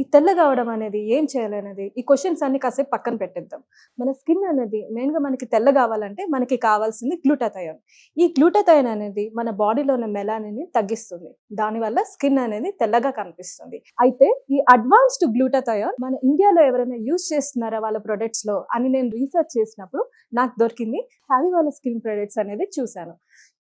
ఈ తెల్లగా అవడం అనేది ఏం చేయాలనేది ఈ క్వశ్చన్స్ అన్ని కాసేపు పక్కన పెట్టేద్దాం. మన స్కిన్ అనేది మెయిన్‌గా మనకి తెల్లగా అవ్వాలంటే మనకి కావాల్సింది గ్లూటాథయోన్. ఈ గ్లూటాథయోన్ అనేది మన బాడీలో ఉన్న మెలానిన్‌ని తగ్గిస్తుంది. దానివల్ల స్కిన్ అనేది తెల్లగా కనిపిస్తుంది. అయితే ఈ అడ్వాన్స్డ్ గ్లూటాథయోన్ మన ఇండియాలో ఎవరైనా యూజ్ చేస్తున్నారా వాళ్ళ ప్రొడక్ట్స్‌లో అని నేను రీసెర్చ్ చేసినప్పుడు నాకు దొరికింది హ్యావీ వాళ్ళ స్కిన్ ప్రొడక్ట్స్ అనేది చూశాను.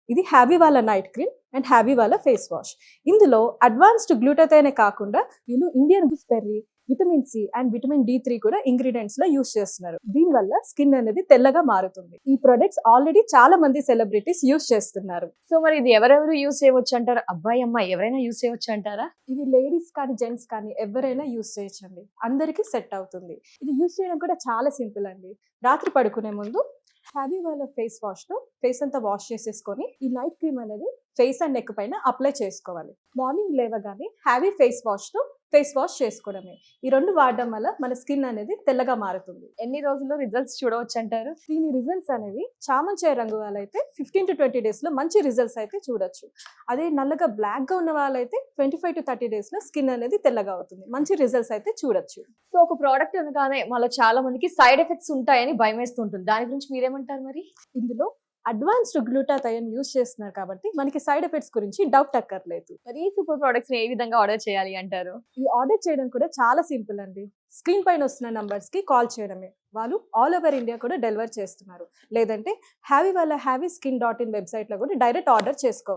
ఇది హ్యావీ వాళ్ళ నైట్ క్రీమ్ అండ్ హ్యావీ వాళ్ళ ఫేస్ వాష్. ఇందులో అడ్వాన్స్డ్ గ్లూటాథయోనే కాకుండా వీళ్ళు Indian gooseberry, vitamin C and vitamin D three కూడా ఇంగ్రీడియంట్స్ లో యూస్ చేస్తున్నారు. దీనివల్ల స్కిన్ అనేది తెల్లగా మారుతుంది. ఈ ప్రొడక్ట్స్ ఆల్రెడీ చాలా మంది సెలబ్రిటీస్ యూస్ చేస్తున్నారు. సో మరి ఇది ఎవరెవరు యూస్ చేయవచ్చు అంటారు? అబ్బాయి అమ్మాయి ఎవరైనా యూస్ చేయవచ్చు అంటారా? ఇది లేడీస్ కానీ జెంట్స్ కానీ ఎవరైనా యూస్ చేయొచ్చండి. అందరికీ సెట్ అవుతుంది. ఇది యూస్ చేయడం కూడా చాలా సింపుల్ అండి. రాత్రి పడుకునే ముందు హ్యావీ వాళ్ళ ఫేస్ వాష్ తో ఫేస్ అంతా వాష్ చేసేసుకొని ఈ నైట్ క్రీమ్ అనేది ఫేస్ అండ్ నెక్ పైన అప్లై చేసుకోవాలి. మార్నింగ్ లేవగానే హ్యావీ ఫేస్ వాష్ తో ఫేస్ వాష్ చేసుకోవడమే. ఈ రెండు వాడడం వల్ల మన స్కిన్ అనేది తెల్లగా మారుతుంది. ఎన్ని రోజుల్లో రిజల్ట్స్ చూడవచ్చు అంటారు? దీని రిజల్ట్స్ అనేవి చామంచాయ రంగు వాళ్ళైతే 15 to 20 డేస్ లో మంచి రిజల్ట్స్ అయితే చూడొచ్చు. అదే నల్లగా బ్లాక్ గా ఉన్న వాళ్ళైతే 25 to 30 డేస్ లో స్కిన్ అనేది తెల్లగా అవుతుంది. మంచి రిజల్ట్స్ అయితే చూడొచ్చు. సో ఒక ప్రోడక్ట్ అనగానే మళ్ళీ చాలా మందికి సైడ్ ఎఫెక్ట్స్ ఉంటాయని భయం వేస్తుంటుంది. దాని గురించి మీరేమంటారు మరి? ఇందులో అడ్వాన్స్డ్ గ్లూటాథయోన్ యూస్ చేస్తున్నారు కాబట్టి మనకి సైడ్ ఎఫెక్ట్స్ గురించి డౌట్ అక్కర్లేదు. మరి ఈ సూపర్ ప్రొడక్ట్స్ ఏ విధంగా ఆర్డర్ చేయాలి అంటారు? ఈ ఆర్డర్ చేయడం కూడా చాలా సింపుల్ అండి. స్క్రీన్ పైన వస్తున్న నంబర్స్ కి కాల్ చేయడమే. వాళ్ళు ఆల్ ఓవర్ ఇండియా కూడా డెలివర్ చేస్తున్నారు. లేదంటే హ్యావీ వాళ్ళ హ్యావీ స్కిన్.in వెబ్సైట్ లో కూడా డైరెక్ట్ ఆర్డర్ చేసుకోవచ్చు.